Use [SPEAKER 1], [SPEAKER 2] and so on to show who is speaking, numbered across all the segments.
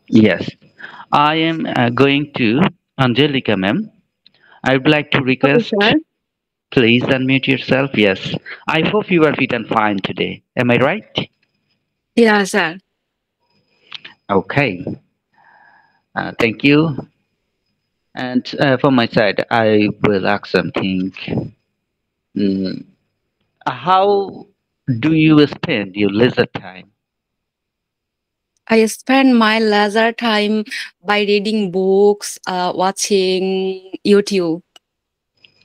[SPEAKER 1] Yes. I am going to Angelica, ma'am. I would like to
[SPEAKER 2] Okay,
[SPEAKER 1] request,
[SPEAKER 2] sir.
[SPEAKER 1] please unmute yourself. Yes. I hope you are fit and fine today. Am I right?
[SPEAKER 2] Yeah, sir.
[SPEAKER 1] Okay. Thank you. And from my side, I will ask something. Mm, how do you spend your leisure time?
[SPEAKER 2] I spend my leisure time by reading books, watching YouTube.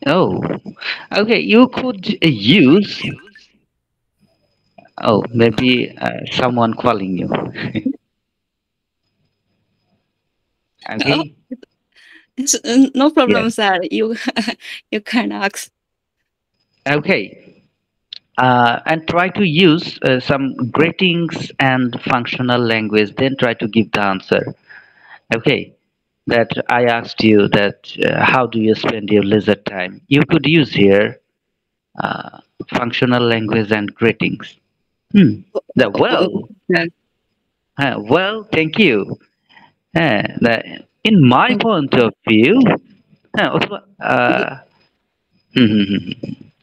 [SPEAKER 1] Oh, okay. You could use. Oh, maybe someone calling you.
[SPEAKER 2] Oh,
[SPEAKER 1] Okay.
[SPEAKER 2] no
[SPEAKER 1] Yes.
[SPEAKER 2] problem, sir. You you can ask.
[SPEAKER 1] Okay. And try to use some greetings and functional language. Then try to give the answer. Okay. That I asked you that how do you spend your leisure time? You could use here uh, functional language and greetings. Hmm. Well,
[SPEAKER 2] Sir.
[SPEAKER 1] well, thank you. In my point of view, also,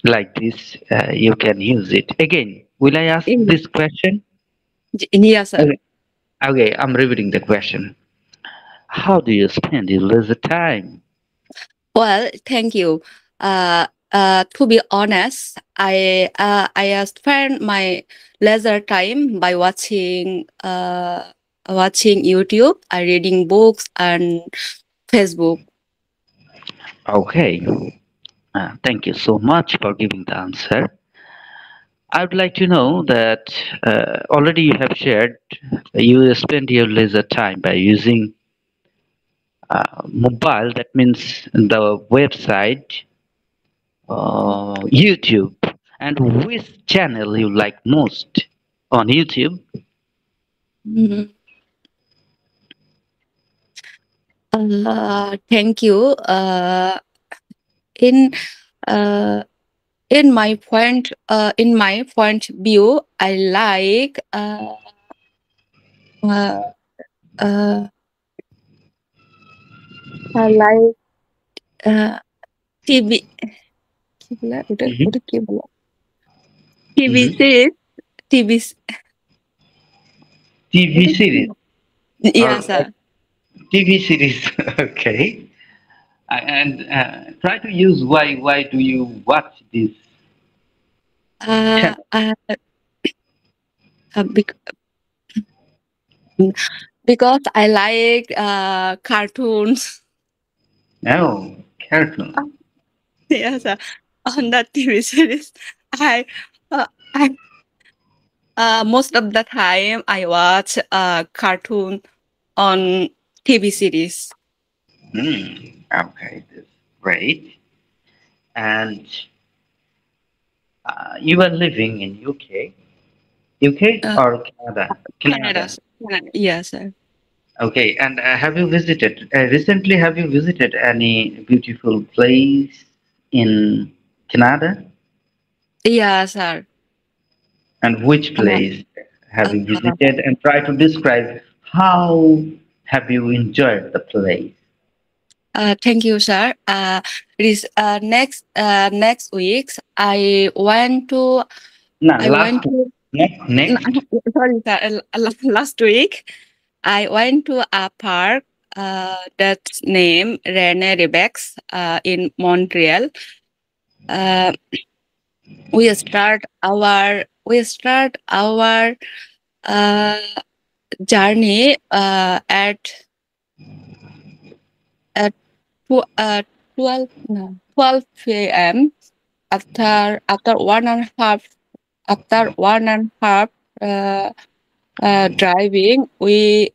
[SPEAKER 1] like this, you can use it. Again, will I ask
[SPEAKER 2] In-
[SPEAKER 1] this question?
[SPEAKER 2] Yes, sir.
[SPEAKER 1] Okay, okay, I'm repeating the question. How do you spend your leisure time?
[SPEAKER 2] Well, thank you. To be honest, I spend my leisure time by watching YouTube, reading books, and Facebook.
[SPEAKER 1] Okay, thank you so much for giving the answer. I would like to know that already you have shared you spend your leisure time by using mobile, that means the website, YouTube, and which channel you like most on YouTube?
[SPEAKER 2] Mhm. Thank you. In uh, in my point view, uh, uh, I like TV. কি বলে? ওটা
[SPEAKER 1] Mhm.
[SPEAKER 2] ওটা কি বলে? TV
[SPEAKER 1] Mhm.
[SPEAKER 2] Series TV
[SPEAKER 1] TV
[SPEAKER 2] ওটা কি
[SPEAKER 1] series
[SPEAKER 2] বলে?
[SPEAKER 1] or
[SPEAKER 2] Yeah, sir.
[SPEAKER 1] TV series. Okay. And try to use why do you watch this
[SPEAKER 2] Uh,
[SPEAKER 1] channel?
[SPEAKER 2] uh, uh, bec- because I like cartoons.
[SPEAKER 1] Oh, cartoon.
[SPEAKER 2] Yes, sir. On that TV series, I, I most of the time I watch cartoon on TV series.
[SPEAKER 1] Okay, that's great. And you are living in UK
[SPEAKER 2] Uh,
[SPEAKER 1] or Canada?
[SPEAKER 2] Canada.
[SPEAKER 1] Canada.
[SPEAKER 2] Canada. Yes, sir.
[SPEAKER 1] Okay, and have you visited recently? Have you visited any beautiful place in Canada?
[SPEAKER 2] Yes, sir.
[SPEAKER 1] And which
[SPEAKER 2] Uh,
[SPEAKER 1] place have you
[SPEAKER 2] uh,
[SPEAKER 1] visited? And try to describe how have you enjoyed the place?
[SPEAKER 2] Thank you, sir. This next week,
[SPEAKER 1] Now,
[SPEAKER 2] I went
[SPEAKER 1] last
[SPEAKER 2] to
[SPEAKER 1] next.
[SPEAKER 2] sorry, sir. Last week, I went to a park that's named Rene Rebex in Montreal. Uh, we start our uh, journey at tw- uh, 12 no, 12 p.m. After one and a half uh, driving, we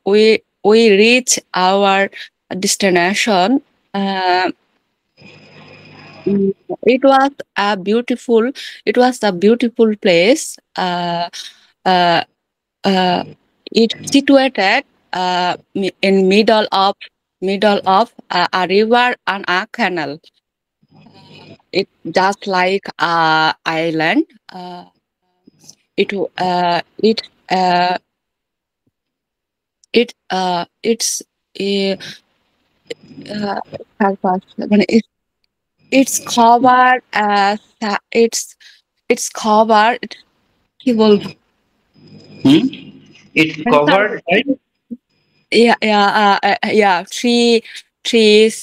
[SPEAKER 2] reach our destination. Uh, it was a beautiful. It was a beautiful place. Uh, uh, it situated in middle of a river and a canal. It just like a island. It uh, it uh, it's uh, uh, চারপাশ, মানে it's covered it's covered, কি বলবো,
[SPEAKER 1] Hmm? It's
[SPEAKER 2] মানে
[SPEAKER 1] covered by.
[SPEAKER 2] yeah, yeah, trees,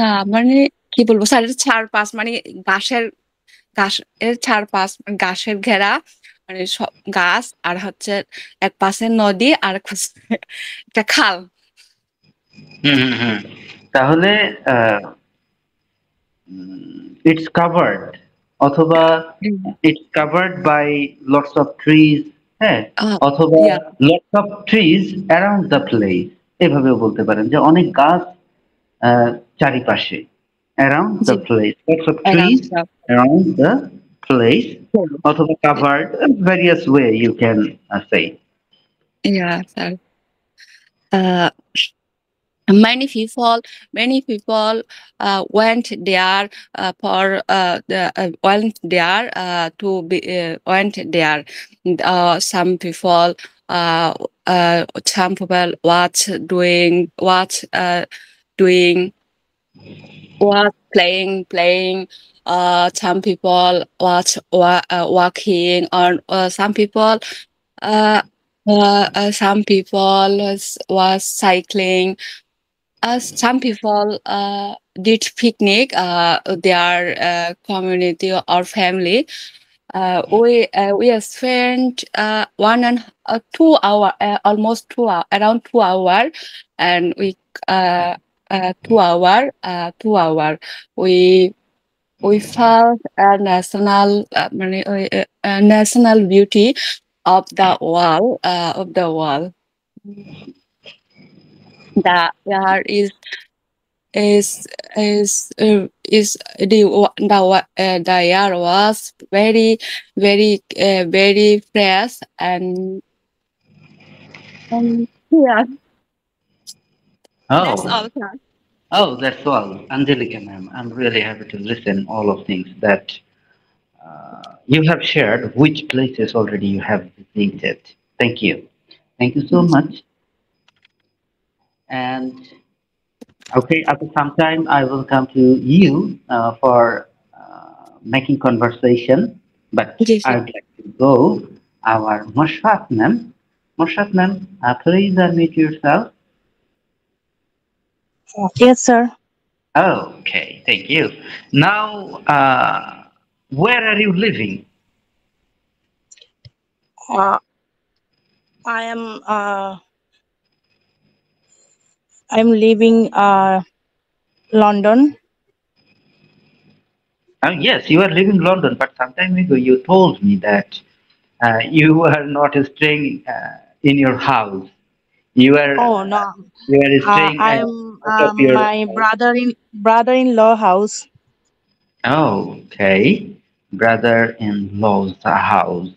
[SPEAKER 2] না মানে কি বলবো sir, এটা চারপাশ মানে গাছের, গাছ এর চারপাশ মানে গাছের ঘেরা, মানে সব গাছ, আর হচ্ছে এক পাশে নদী আর এক পাশে একটা খাল।
[SPEAKER 1] হুম হুম হুম। তাহলে it's covered অথবা it's covered by lots of trees, হ্যাঁ, অথবা
[SPEAKER 2] ইয়া
[SPEAKER 1] lots of trees around the place, এভাবেও বলতে পারেন যে অনেক গাছ আহ, চারিপাশে, around
[SPEAKER 2] G
[SPEAKER 1] the place, lots of trees
[SPEAKER 2] around the
[SPEAKER 1] around the place, অথবা covered, various way you can say.
[SPEAKER 2] Yeah sir, uh, many people went there to be went there. Some people doing was playing. Some people walking, or uh, some people was cycling. Some people did picnic their community or family. We spent 2 hour, almost 2 hour, around 2 hour, and we 2 hour, 2 hour. We we felt a national beauty of the wall. The there the air was very fresh, and yeah, that's
[SPEAKER 1] Oh,
[SPEAKER 2] all, sir.
[SPEAKER 1] oh, that's all, Angelica, ma'am. I'm really happy to listen all of things that you have shared, which places already you have visited. Thank you. Thank you so much. And okay, after some time, I will come to you for making conversation. But
[SPEAKER 2] Yes, sir.
[SPEAKER 1] I'd like to go our Moshfat ma'am. Moshfat ma'am, please unmute yourself.
[SPEAKER 3] Yes, sir.
[SPEAKER 1] Okay, thank you. Now, where are you living?
[SPEAKER 3] Uh, I am I'm leaving London.
[SPEAKER 1] Yes, you are living in London, but some time ago you told me that you are not staying in your house. You are
[SPEAKER 3] Oh no,
[SPEAKER 1] you are staying
[SPEAKER 3] I'm
[SPEAKER 1] out of your
[SPEAKER 3] my
[SPEAKER 1] house.
[SPEAKER 3] brother-in-law house.
[SPEAKER 1] Okay, brother-in-law's house.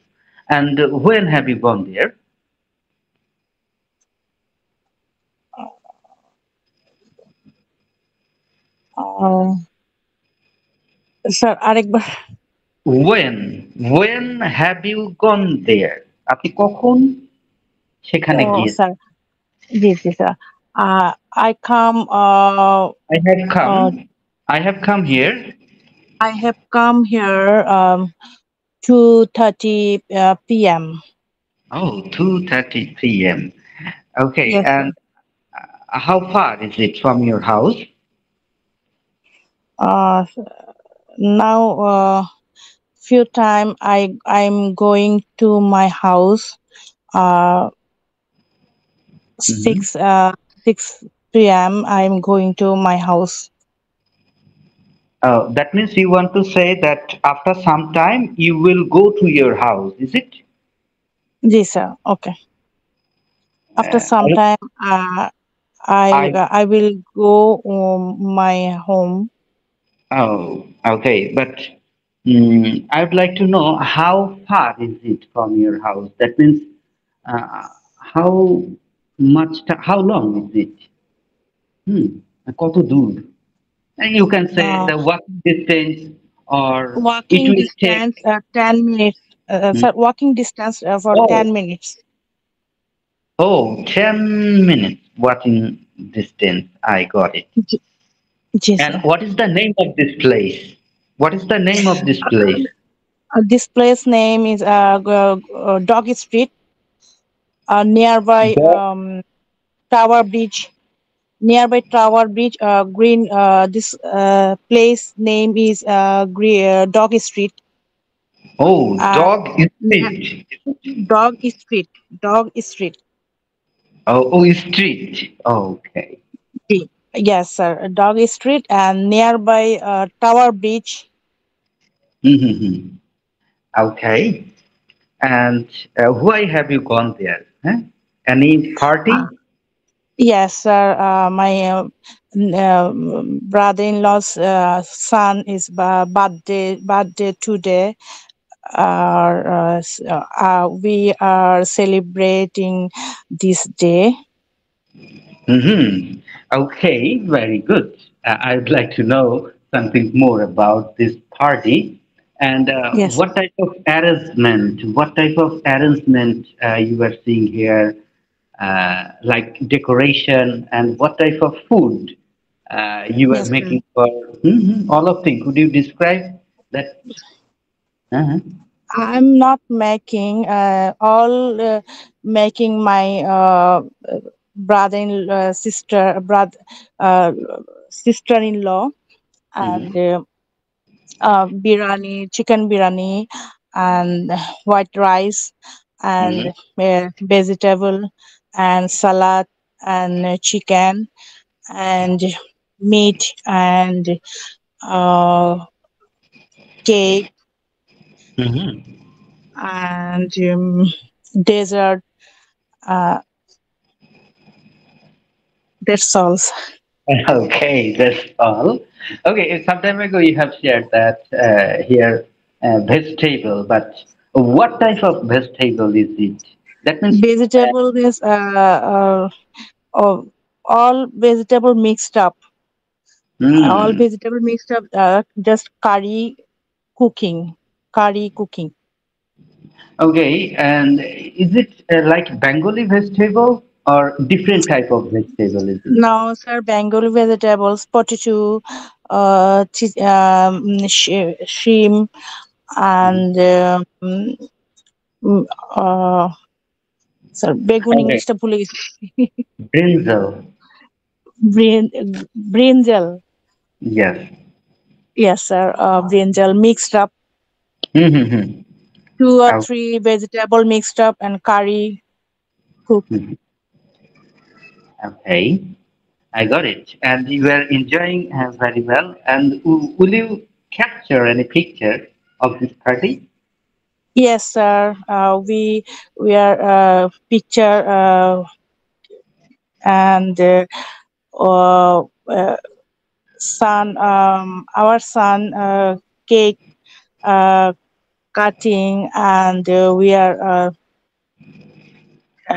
[SPEAKER 1] And when have you gone there?
[SPEAKER 3] Uh, Sir, আরেকবার।
[SPEAKER 1] When have you gone there? আপনি কখন সেখানে
[SPEAKER 3] Oh,
[SPEAKER 1] গিয়েছেন?
[SPEAKER 3] sir. Yes, yes, sir. I come.
[SPEAKER 1] I have come. I have come here.
[SPEAKER 3] I have come here 2:30 p.m.
[SPEAKER 1] Oh, 2:30 p.m. Okay,
[SPEAKER 3] Yes, sir.
[SPEAKER 1] and how far is it from your house?
[SPEAKER 3] Uh, Now, few time I'm going to my house. Uh,
[SPEAKER 1] Mhm.
[SPEAKER 3] 6 p.m. I'm going to my house.
[SPEAKER 1] That means you want to say that after some time you will go to your house, is it?
[SPEAKER 3] Yes, sir. Okay. After some
[SPEAKER 1] Uh,
[SPEAKER 3] time,
[SPEAKER 1] I
[SPEAKER 3] I will go my home.
[SPEAKER 1] Oh, okay, but I'd like to know how far is it from your house? That means how how long is it? Hmm, কত দূর? And you can say
[SPEAKER 3] Uh,
[SPEAKER 1] the walking distance, or it
[SPEAKER 3] Walking
[SPEAKER 1] will take.
[SPEAKER 3] distance 10 minutes.
[SPEAKER 1] Hmm?
[SPEAKER 3] Sir, walking distance for
[SPEAKER 1] Oh,
[SPEAKER 3] 10 minutes.
[SPEAKER 1] Oh, 10 minutes walking distance. I got it.
[SPEAKER 3] Ji ji
[SPEAKER 1] And
[SPEAKER 3] sir.
[SPEAKER 1] what is the name of this place? What is the name of this place?
[SPEAKER 3] This place name is Doggy Street, nearby
[SPEAKER 1] Dog.
[SPEAKER 3] Tower Bridge. Nearby Tower Bridge, Green. This place name is Doggy Street.
[SPEAKER 1] Oh,
[SPEAKER 3] Uh,
[SPEAKER 1] Dog Street.
[SPEAKER 3] Dog Street. Dog Street.
[SPEAKER 1] Oh, oh, street. Okay.
[SPEAKER 3] Yes, sir. Dog Street and nearby Tower Bridge.
[SPEAKER 1] Mm-hmm. Okay. And why have you gone there? Huh? Any
[SPEAKER 3] Uh,
[SPEAKER 1] party?
[SPEAKER 3] yes, sir. My brother-in-law's son is birthday today. We are celebrating this day.
[SPEAKER 1] Mm-hmm. Okay, very good. I'd like to know something more about this party and
[SPEAKER 3] Yes.
[SPEAKER 1] what type of arrangement you are seeing here, like decoration and what type of food you are
[SPEAKER 3] Yes, sir.
[SPEAKER 1] making for all of things. Could you describe that? Uh-huh.
[SPEAKER 3] I'm not making all making my brother in uh, sister-in-law and
[SPEAKER 1] Mm-hmm.
[SPEAKER 3] biryani, chicken biryani, and white rice,
[SPEAKER 1] Mm-hmm.
[SPEAKER 3] and vegetable, and salad, and chicken, and meat, and uh, cake,
[SPEAKER 1] Mm-hmm.
[SPEAKER 3] and dessert. Uh, that's all.
[SPEAKER 1] Okay, that's all. Okay, some time ago you have shared that here vegetable, but what type of vegetable is it? That means,
[SPEAKER 3] Vegetable is oh, all vegetable mixed up. All
[SPEAKER 1] hmm,
[SPEAKER 3] vegetable mixed up. Just cooking, curry cooking.
[SPEAKER 1] okay, and is it like Bengali vegetable or different type of vegetable is it?
[SPEAKER 3] Now, sir, Bengali vegetables, potato, shrimp,
[SPEAKER 1] Mhm.
[SPEAKER 3] and mm, uh, sir, বেগুন
[SPEAKER 1] Okay,
[SPEAKER 3] ইংলিশটা ভুলে গেছি
[SPEAKER 1] brinjal,
[SPEAKER 3] Brin, brinjal.
[SPEAKER 1] yes.
[SPEAKER 3] Yes, sir. Brinjal mixed up,
[SPEAKER 1] Mm-hmm.
[SPEAKER 3] two or three vegetable mixed up and curry cooked.
[SPEAKER 1] Okay, I got it. And you were enjoying very well. And will you capture any picture of this party?
[SPEAKER 3] Yes, sir. We are picture and uh, son our son cake uh, cutting, and we are uh,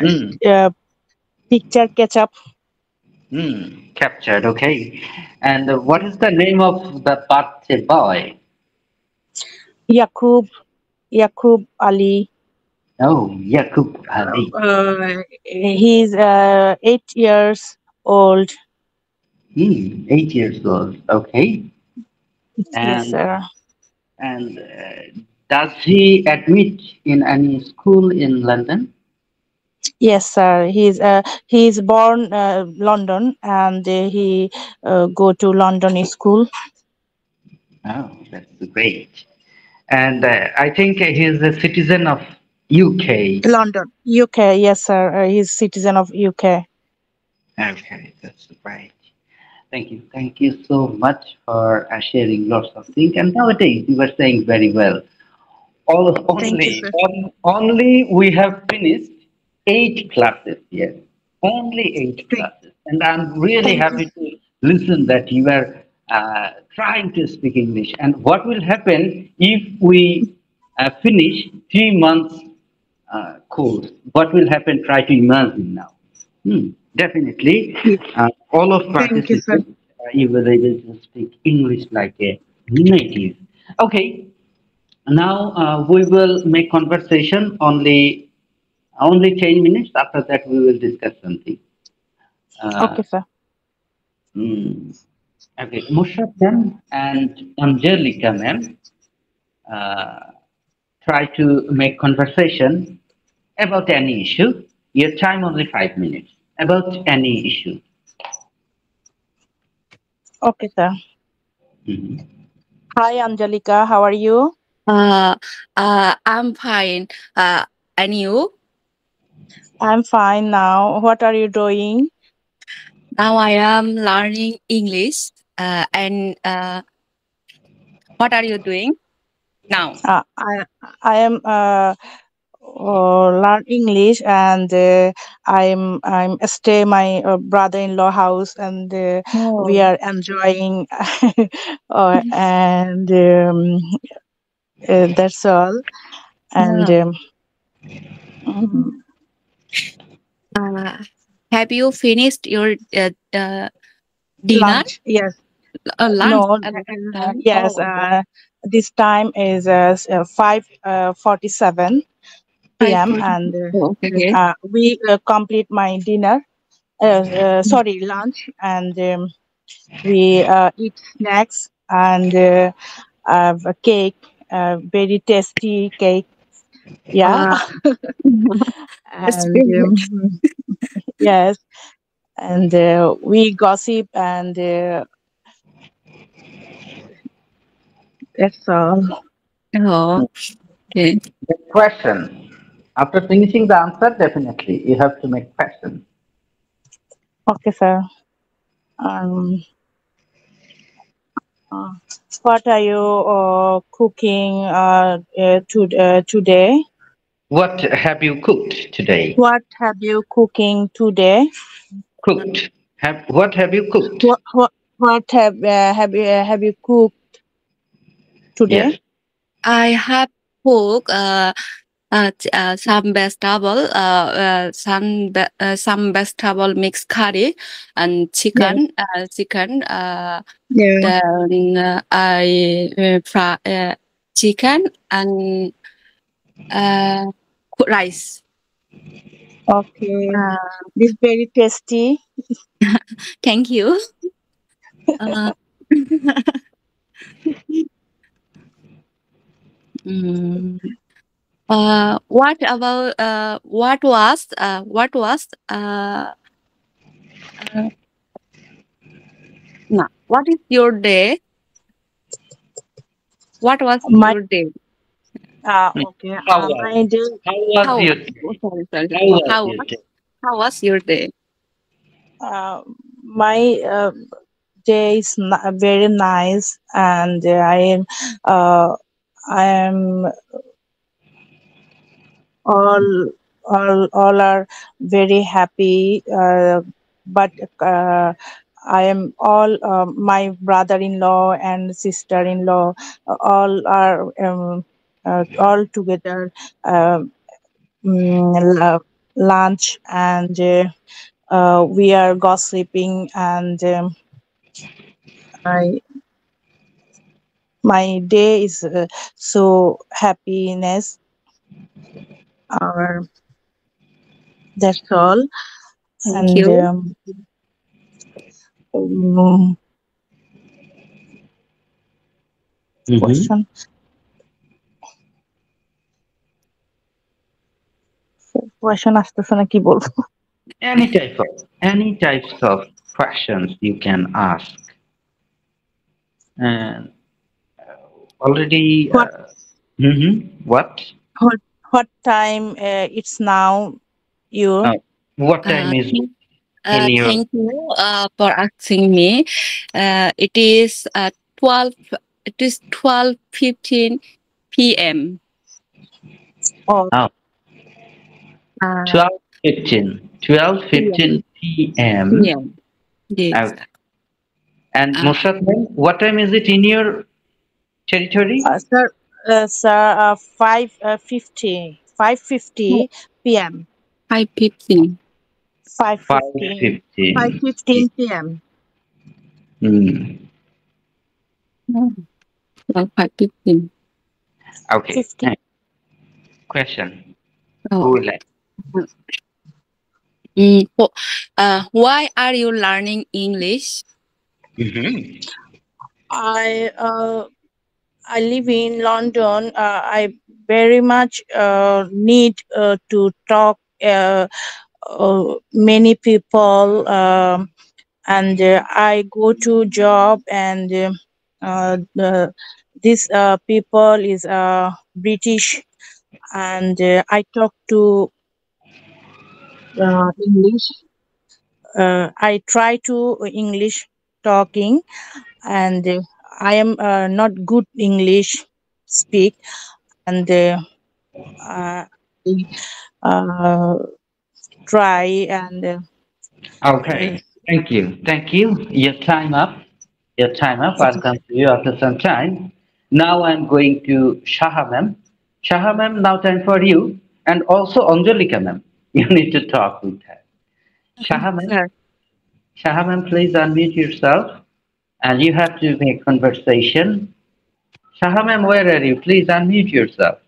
[SPEAKER 1] Hmm.
[SPEAKER 3] uh, picture ketchup.
[SPEAKER 1] Hmm. Captured. Okay. And what is the name of the birthday boy?
[SPEAKER 3] Yakub Yakub Ali.
[SPEAKER 1] Oh, Yakub Ali.
[SPEAKER 3] He's 8 years old.
[SPEAKER 1] 8 years old. Okay.
[SPEAKER 3] Yes,
[SPEAKER 1] And
[SPEAKER 3] sir.
[SPEAKER 1] does he admit in any school in London?
[SPEAKER 3] Yes, sir. He's born London, and he go to London school.
[SPEAKER 1] Oh, that's great. And I think he's a citizen of UK.
[SPEAKER 3] London, UK. Yes, sir. He's citizen of UK.
[SPEAKER 1] Okay, that's right. Thank you. Thank you so much for sharing lots of things. And nowadays, you were saying very well.
[SPEAKER 3] Thank you, sir.
[SPEAKER 1] Only we have finished 8 classes. Yes, only eight
[SPEAKER 3] Thank,
[SPEAKER 1] classes. And I'm really
[SPEAKER 3] thank you.
[SPEAKER 1] happy to listen that you are trying to speak English. And what will happen if we finish 3 months course? What will happen? Try to imagine now. Definitely,
[SPEAKER 3] Yeah,
[SPEAKER 1] all of
[SPEAKER 3] thank you, sir.
[SPEAKER 1] participants, you will able to speak English like a native. Okay, now we will make conversation only Only 10 minutes. After that, we will discuss something. Uh,
[SPEAKER 3] Okay, sir.
[SPEAKER 1] mm, okay, Mushraf ma'am and Angelika ma'am, uh, try to make conversation about any issue. Your time only 5 minutes. About any issue.
[SPEAKER 3] Okay, sir.
[SPEAKER 1] Mhm.
[SPEAKER 3] Hi, Angelica. How are you?
[SPEAKER 2] Uh, I'm fine. And you?
[SPEAKER 3] I'm fine now. What are you doing?
[SPEAKER 2] Now I am learning English. And what are you doing now?
[SPEAKER 3] I am learn English, and I'm stay my brother-in-law house, and we
[SPEAKER 2] Oh.
[SPEAKER 3] are enjoying, and that's all. And
[SPEAKER 2] Yeah.
[SPEAKER 3] mm,
[SPEAKER 2] Uh, have you finished your dinner?
[SPEAKER 3] lunch. Yes.
[SPEAKER 2] Lunch
[SPEAKER 3] No.
[SPEAKER 2] at that time?
[SPEAKER 3] Yes.
[SPEAKER 2] Oh,
[SPEAKER 3] This time is 5:47 p.m.
[SPEAKER 2] 5:40.
[SPEAKER 3] and
[SPEAKER 2] Oh, okay.
[SPEAKER 3] we complete my dinner. Sorry, lunch, and we eat snacks and have a cake, very tasty cake. Yeah,
[SPEAKER 2] Uh, that's
[SPEAKER 3] and
[SPEAKER 2] very good.
[SPEAKER 3] yes, and we gossip, and that's all.
[SPEAKER 2] Oh, okay.
[SPEAKER 1] The question. After finishing the answer, definitely you have to make question.
[SPEAKER 3] Okay, sir. Um, uh, what are you cooking today?
[SPEAKER 1] What have you cooked today?
[SPEAKER 3] What have you cooking today?
[SPEAKER 1] Cooked. What have you cooked?
[SPEAKER 3] What have you cooked today?
[SPEAKER 1] Yes.
[SPEAKER 2] I have cooked some vegetable, some vegetable mixed curry and
[SPEAKER 3] Yes.
[SPEAKER 2] chicken.
[SPEAKER 3] Yeah.
[SPEAKER 2] Then I fry chicken and uh, cook rice.
[SPEAKER 3] Okay.
[SPEAKER 2] Uh,
[SPEAKER 3] This very tasty.
[SPEAKER 2] thank you. Uh, mm, what about uh, no, what is your day? What was
[SPEAKER 3] My
[SPEAKER 2] your day?
[SPEAKER 3] okay.
[SPEAKER 1] How was?
[SPEAKER 3] My day.
[SPEAKER 1] How was
[SPEAKER 2] How
[SPEAKER 1] your
[SPEAKER 2] was oh,
[SPEAKER 1] day?
[SPEAKER 2] sorry.
[SPEAKER 1] How was
[SPEAKER 2] How
[SPEAKER 1] your
[SPEAKER 2] was
[SPEAKER 1] day?
[SPEAKER 2] how was your day?
[SPEAKER 3] My day is very nice, and uh, I am all all are very happy. But I am all my brother-in-law and sister-in-law all are all together. Um Lunch, and we are gossiping, and I my day is so happiness, or that's all.
[SPEAKER 2] Thank
[SPEAKER 3] And
[SPEAKER 2] you.
[SPEAKER 3] um,
[SPEAKER 1] Mm-hmm.
[SPEAKER 3] question question আসতেছে না, কি বলবো?
[SPEAKER 1] Any types of questions you can ask. And already.
[SPEAKER 3] what
[SPEAKER 1] What?
[SPEAKER 3] what what time it's now, you?
[SPEAKER 1] Uh, what time
[SPEAKER 2] Uh,
[SPEAKER 1] is
[SPEAKER 2] thank,
[SPEAKER 1] in your?
[SPEAKER 2] thank you for asking me. It is 12. It is 12:15 p.m.
[SPEAKER 3] Oh,
[SPEAKER 1] Oh,
[SPEAKER 2] Uh,
[SPEAKER 1] 12:15. Twelve
[SPEAKER 2] p.m.
[SPEAKER 1] fifteen p.m.
[SPEAKER 2] p.m. Yes.
[SPEAKER 1] Okay. And
[SPEAKER 2] Uh,
[SPEAKER 1] Mushat, what time is it in your territory?
[SPEAKER 3] sir, 5:50 p.m.
[SPEAKER 2] 5:15.
[SPEAKER 3] 5:15
[SPEAKER 1] 5:15.
[SPEAKER 3] 5:15 p.m.
[SPEAKER 1] Hmm.
[SPEAKER 2] Oh, 5:15.
[SPEAKER 1] Okay.
[SPEAKER 3] 15.
[SPEAKER 1] Question. Who
[SPEAKER 2] Oh,
[SPEAKER 1] will I?
[SPEAKER 2] Why are you learning English?
[SPEAKER 1] Mhm.
[SPEAKER 3] I I live in London. I very much need to talk many people, and I go to job, and this people is British, and I talk to English. I try to English talking, and I am not good English speak, and I uh, try, and
[SPEAKER 1] Okay. Thank you. Thank you. Your time up. Your time up. I'll come to you after some time. Now I'm going to Shaha ma'am. Shaha ma'am, now time for you. And also Anjalika ma'am. You need to talk with her. Shaha ma'am.
[SPEAKER 2] Sir.
[SPEAKER 1] Shaha ma'am, please unmute yourself. And you have to make conversation. Shaha ma'am, where are you? Please unmute yourself.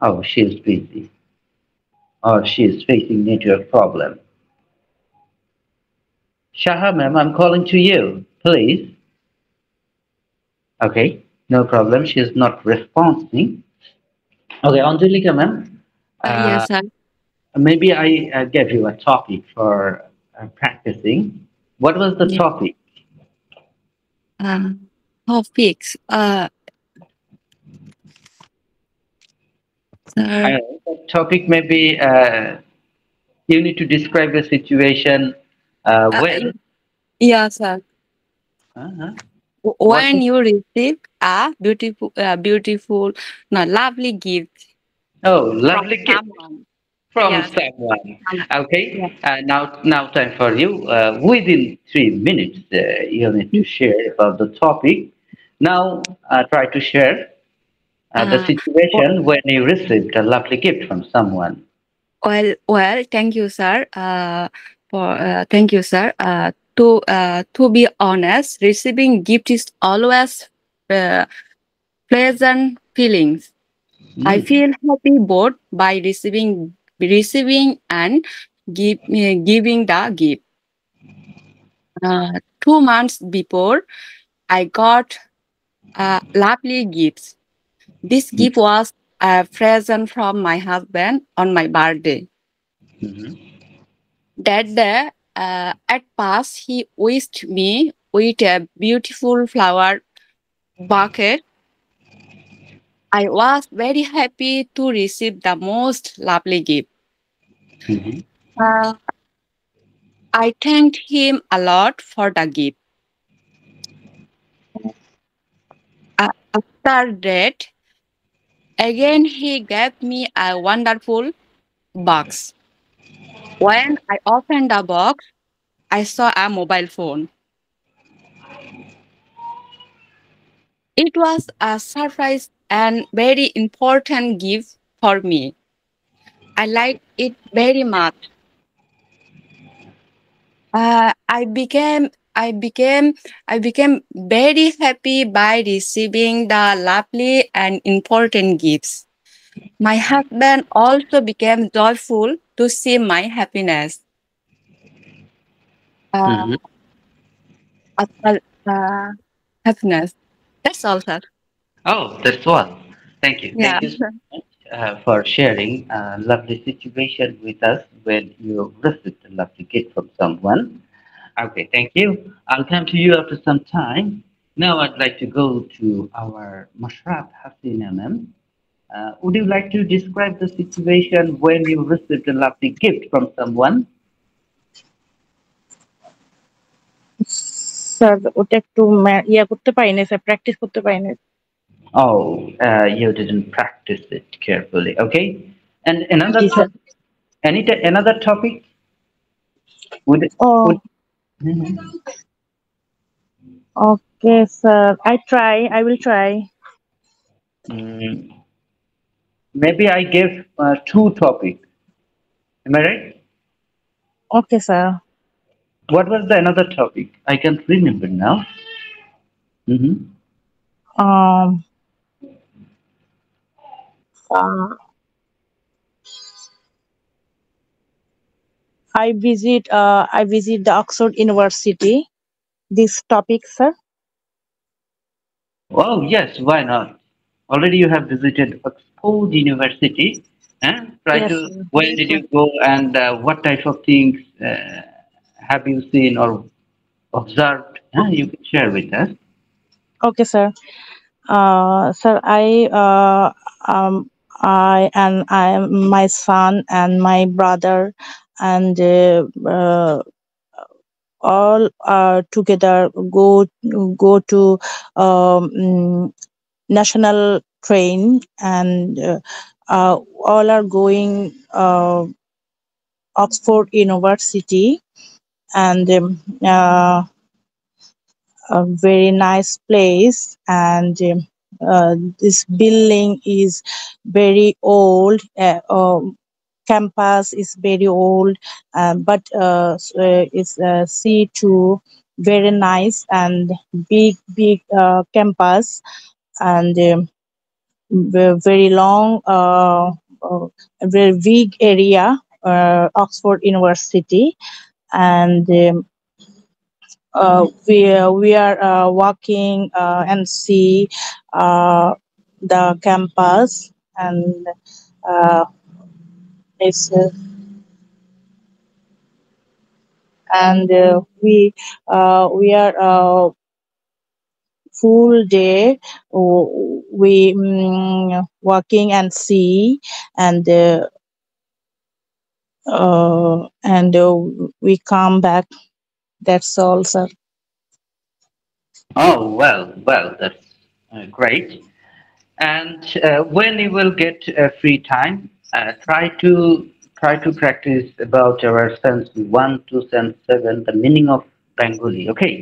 [SPEAKER 1] Oh, she's busy. Or she's facing network problem. Shaha ma'am, I'm calling to you. Please. Okay, no problem. She's not responding. Okay, Angelika ma'am, uh,
[SPEAKER 2] Yes, sir.
[SPEAKER 1] maybe I gave you a topic for practicing. What was the
[SPEAKER 2] Yeah.
[SPEAKER 1] topic?
[SPEAKER 2] Uh, Topics. Sir.
[SPEAKER 1] The topic maybe you need to describe the situation when.
[SPEAKER 2] Yes, sir.
[SPEAKER 1] Uh-huh. What
[SPEAKER 2] When
[SPEAKER 1] is,
[SPEAKER 2] you receive a beautiful, no, lovely gift
[SPEAKER 1] oh,
[SPEAKER 2] from
[SPEAKER 1] lovely gift
[SPEAKER 2] someone.
[SPEAKER 1] from
[SPEAKER 2] Yes.
[SPEAKER 1] someone.
[SPEAKER 2] Yeah.
[SPEAKER 1] Okay, now time for you. Within 3 minutes, you need to share about the topic. Now, try to share the
[SPEAKER 2] Uh,
[SPEAKER 1] situation when you received a lovely gift from someone.
[SPEAKER 2] well, thank you, sir. Thank you, sir. To be honest, receiving gift is always uh, pleasant feelings. I
[SPEAKER 1] Mm.
[SPEAKER 2] feel happy both by receiving and giving the gift. 2 months before, I got lovely gifts. This gift was a present from my husband on my birthday.
[SPEAKER 1] Mhm.
[SPEAKER 2] That day, at past, he wished me with a beautiful flower bouquet. I was very happy to receive the most lovely gift.
[SPEAKER 1] Mhm.
[SPEAKER 2] Uh, I thanked him a lot for the gift. After that, again he gave me a wonderful box. When I opened the box, I saw a mobile phone. It was a surprise and very important gift for me. I liked it very much. I became very happy by receiving the lovely and important gifts. My husband also became joyful to see my happiness. Uh,
[SPEAKER 1] Mhm.
[SPEAKER 2] uh, uh, uh, Happiness. That's all, sir.
[SPEAKER 1] Oh, that's all. Thank you.
[SPEAKER 2] Yeah.
[SPEAKER 1] Thank you so much for sharing a lovely situation with us when you received a lovely gift from someone. Okay, thank you. I'll come to you after some time. Now I'd like to go to our Mashrat Hasina ma'am. Would you like to describe the situation when you received a lovely gift from someone?
[SPEAKER 3] Sir ওটা একটু ইয়া করতে পারি না sir, practice করতে পারি না।
[SPEAKER 1] Oh, you didn't practice it carefully. Okay. And another
[SPEAKER 3] জি sir.
[SPEAKER 1] topic, another topic
[SPEAKER 3] ও,
[SPEAKER 1] would Mhm.
[SPEAKER 3] Okay sir, I will try.
[SPEAKER 1] Mm, maybe I gave two topics. Am I right?
[SPEAKER 3] Okay sir.
[SPEAKER 1] What was the another topic? I can't remember now. Mm-hmm.
[SPEAKER 3] um uh, I visit the Oxford University. This topic, sir.
[SPEAKER 1] Oh, yes, why not? Already you have visited Oxford University. Try
[SPEAKER 3] Yes,
[SPEAKER 1] to,
[SPEAKER 3] sir.
[SPEAKER 1] where did you go and what type of things have you seen or observed? You can share with us.
[SPEAKER 3] Okay, sir. Sir, I am my son and my brother, and all together go to national train, and all are going Oxford University, and a very nice place, and this building is very old. Campus is very old, but it's C2, very nice and big campus, and very long, very big area, Oxford University, and we are walking and see uh, the campus, and uh, it's and we are full day, we walking and see, and we come back. That's all, sir.
[SPEAKER 1] Oh, well, that's great. And when you will get free time, try to practice about our sense one, two, sense seven, the meaning of Bengali. Okay,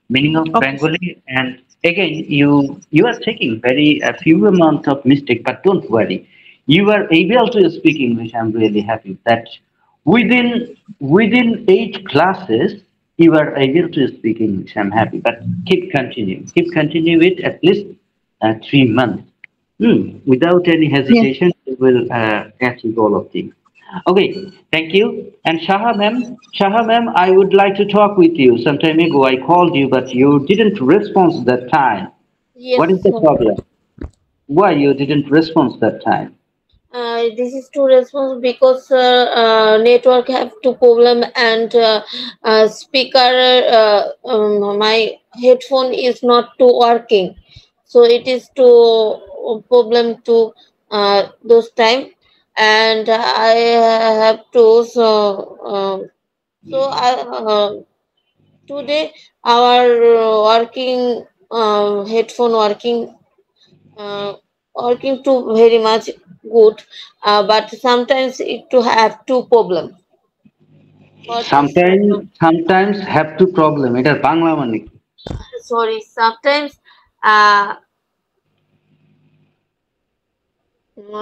[SPEAKER 1] meaning of
[SPEAKER 3] Okay, sir.
[SPEAKER 1] Bengali. And again, you are taking very a few amount of mistake, but don't worry. You are able to speak English. I'm really happy that within 8 classes you are able to speak English. I'm happy, but keep continuing it at least 3 months. Without any
[SPEAKER 3] Yes.
[SPEAKER 1] hesitation, we will achieve all of things. Okay, thank you. And Shaha ma'am, I would like to talk with you. Some time ago, I called you, but you didn't respond that time. What is
[SPEAKER 4] Yes,
[SPEAKER 1] the problem? Why you didn't respond that time?
[SPEAKER 4] this is to response because network have two problem and speaker my headphone is not to working, so it is to problem to those time, and I have to so I today our working headphone uh, working too very much good, but sometimes it to have two problem for this
[SPEAKER 1] Sometimes have to problem. এটা বাংলা মানে কি?
[SPEAKER 4] sorry sometimes uh,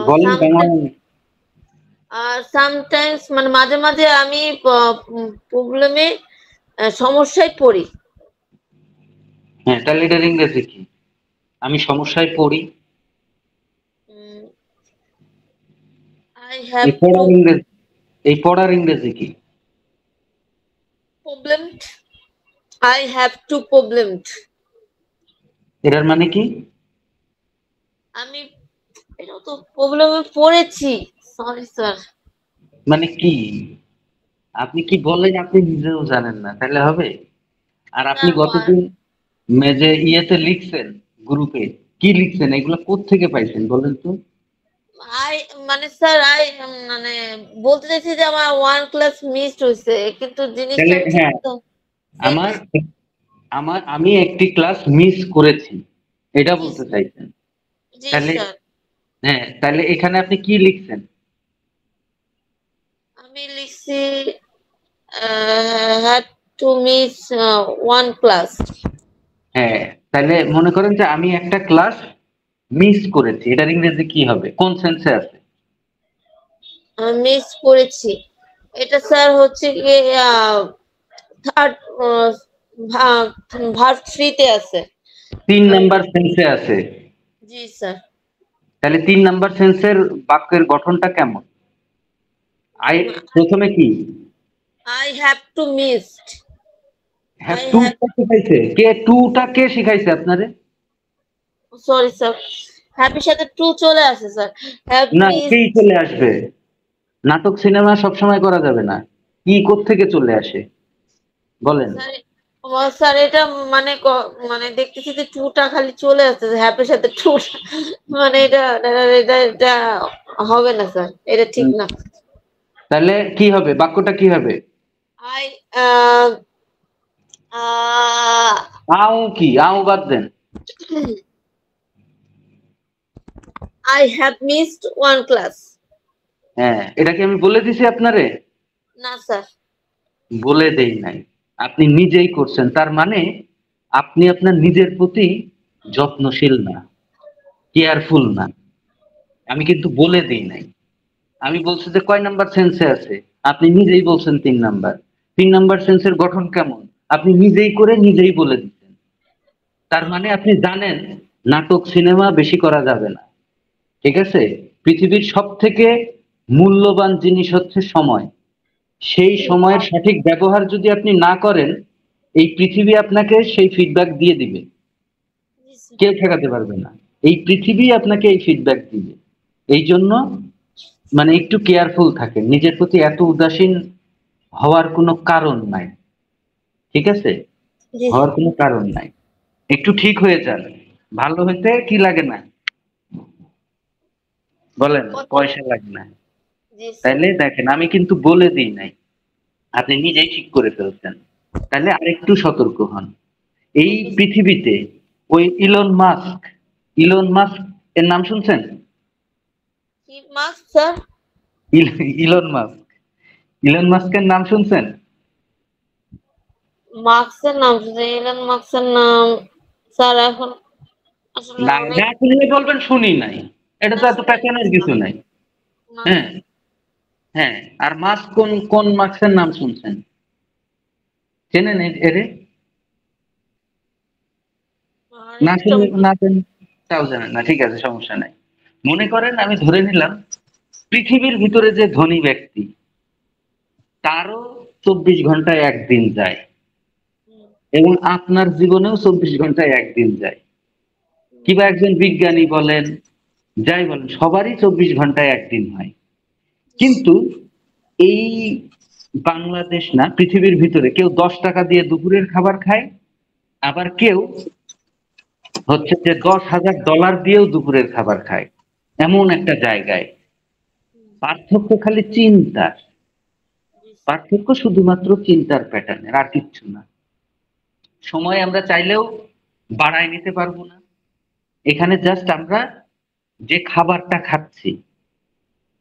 [SPEAKER 1] বলেন Bangla
[SPEAKER 4] sometimes
[SPEAKER 1] মানে কি?
[SPEAKER 4] sometimes মানে মাঝে মাঝে আমি প্রবলেমে সমস্যায় পড়ি।
[SPEAKER 1] হ্যাঁ, তাহলে এটার ইংরেজি কি? আমি সমস্যায় পড়ি।
[SPEAKER 4] I
[SPEAKER 1] এই
[SPEAKER 4] have to
[SPEAKER 1] পড়ার ইংরেজি এই পড়ার ইংরেজি কি?
[SPEAKER 4] problem, I have to problem,
[SPEAKER 1] এটার মানে কি?
[SPEAKER 4] আমি এটা তো প্রবলেমে পড়েছি, সরি স্যার।
[SPEAKER 1] মানে কি? আপনি কি বললেন আপনি নিজেও জানেন না, তাহলে হবে? আর আপনি
[SPEAKER 4] স্যার
[SPEAKER 1] গতদিন যে ইয়েতে লিখছেন গ্রুপে, কি লিখছেন? এগুলো কোত্থেকে পাইছেন বলেন তো?
[SPEAKER 4] আই মানে স্যার মানে বলতে চাইছি যে আমার ওয়ান ক্লাস মিসড হয়েছে, কিন্তু জিনিসটা
[SPEAKER 1] তাহলে
[SPEAKER 4] ঠিক
[SPEAKER 1] হ্যাঁ,
[SPEAKER 4] তো
[SPEAKER 1] আমার আমি একটি ক্লাস মিস করেছি, এটা
[SPEAKER 4] জি
[SPEAKER 1] বলতে চাইছেন।
[SPEAKER 4] জি
[SPEAKER 1] তাহলে
[SPEAKER 4] স্যার,
[SPEAKER 1] হ্যাঁ, তাহলে এখানে আপনি কি লিখছেন?
[SPEAKER 4] আমি লিখছি had to miss one class,
[SPEAKER 1] হ্যাঁ, তাহলে মনে করেন যে আমি একটা ক্লাস মিস করেছি, এটার ইংরেজি কি হবে? কোন সেন্সে আছে?
[SPEAKER 4] মিস করেছি। এটা স্যার হচ্ছে কি থার্ড ভার্ব থ্রিতে আছে।
[SPEAKER 1] 3 নাম্বার সেন্সে আছে।
[SPEAKER 4] জি স্যার।
[SPEAKER 1] তাহলে 3 নাম্বার সেন্সের বাক্যের গঠনটা কেমন? আই প্রথমে কি?
[SPEAKER 4] I have to missed.
[SPEAKER 1] Have
[SPEAKER 4] I
[SPEAKER 1] to
[SPEAKER 4] have,
[SPEAKER 1] শিখাইছে কে? টুটা কে শিখাইছে আপনারে?
[SPEAKER 4] sorry sir, হ্যাপির সাথে টু চলে আসে স্যার। হ্যাভ
[SPEAKER 1] না,
[SPEAKER 4] মিস,
[SPEAKER 1] কেই চলে আসবে। নাটক সিনেমা সবসময় করা যাবে না। কি কোত্থেকে চলে আসে বলেন?
[SPEAKER 4] স্যার স্যার এটা মানে মানে দেখতেছি যে টুটা খালি চলে আসছে, হ্যাপির সাথে টু, মানে এটা হবে না স্যার, এটা ঠিক না।
[SPEAKER 1] তাহলে কি হবে? বাক্যটা কি হবে?
[SPEAKER 4] আই
[SPEAKER 1] আও কি? আও বাদ দেন।
[SPEAKER 4] I have missed one class.
[SPEAKER 1] হ্যাঁ, এটা কি আমি বলে দিছি আপনারে?
[SPEAKER 4] না স্যার।
[SPEAKER 1] বলে দেই নাই, আপনি নিজেই করছেন। তার মানে আপনি আপনার নিজের প্রতি যত্নশীল না, কেয়ারফুল না। আমি কিন্তু বলে দেই নাই। আমি বলছি যে কয় নাম্বার সেন্সে আছে, আপনি নিজেই বলছেন 3 নাম্বার। 3 নাম্বার সেন্সের গঠন কেমন, আপনি নিজেই করে নিজেই বলে দিচ্ছেন। তার মানে আপনি জানেন নাটক সিনেমা বেশি করা যাবে না। ঠিক আছে? পৃথিবীর সবথেকে মূল্যবান জিনিস হচ্ছে সময়। সেই সময়ের সঠিক ব্যবহার যদি আপনি না করেন, এই পৃথিবী আপনাকে সেই ফিডব্যাক দিয়ে দিবে। কেউ ঠেকাতে পারবে না। এই পৃথিবী আপনাকে এই ফিডব্যাক দিবে। এই জন্য মানে একটু কেয়ারফুল থাকেন। নিজের প্রতি এত উদাসীন হওয়ার কোনো কারণ নাই। ঠিক আছে?
[SPEAKER 4] জি
[SPEAKER 1] হওয়ার কোনো কারণ নাই। একটু ঠিক হয়ে যান। ভালো হইতে কি লাগে না? বলেন, পয়সা লাগে না।
[SPEAKER 4] জি স্যার।
[SPEAKER 1] তাইলে দেখেন, আমি কিন্তু বলে দিই নাই, আপনি নিজেই ঠিক করে ফেলছেন। তাহলে আরেকটু সতর্ক হন। এই পৃথিবীতে ওই ইলন মাস্ক এর নাম শুনছেন?
[SPEAKER 4] কি mask sir?
[SPEAKER 1] Elon Musk, Elon মাস্কের নাম শুনছেন?
[SPEAKER 4] মার্কসের নাম শুনছি, ইলন মার্কসের নাম স্যার এখন আসলে
[SPEAKER 1] না,
[SPEAKER 4] অনেক
[SPEAKER 1] না শুনলে বলবেন শুনি নাই। এটা
[SPEAKER 4] না
[SPEAKER 1] তো এত
[SPEAKER 4] শুনে
[SPEAKER 1] প্যাচানোর কিছু নাই।
[SPEAKER 4] না
[SPEAKER 1] হ্যাঁ, হ্যাঁ। আর মাস্ক কোন কোন মাস্কের নাম শুনছেন? চেনেন এরে? না
[SPEAKER 4] আরেকটা
[SPEAKER 1] শুনলে না জানেন, তাও জানেন না। ঠিক আছে, সমস্যা নাই। মনে করেন আমি ধরে নিলাম পৃথিবীর ভিতরে যে ধনী ব্যক্তি, তারও 24 ঘন্টায় একদিন যায়, এবং আপনার জীবনেও 24 ঘন্টায় একদিন যায়। কিংবা একজন বিজ্ঞানী বলেন, যাই বলেন, সবারই 24 ঘন্টায় একদিন হয়। কিন্তু এই বাংলাদেশ না, পৃথিবীর ভিতরে কেউ 10 টাকা দিয়ে দুপুরের খাবার খায়, আবার কেউ হচ্ছে যে $10,000 দিয়েও দুপুরের খাবার খায়। এমন একটা জায়গায় পার্থক্য খালি চিন্তার। পার্থক্য শুধুমাত্র চিন্তার প্যাটার্নের, আর কিচ্ছু না। সময় আমরা চাইলেও বাড়ায় নিতে পারবো না। এখানে জাস্ট আমরা যে খাবারটা খাচ্ছি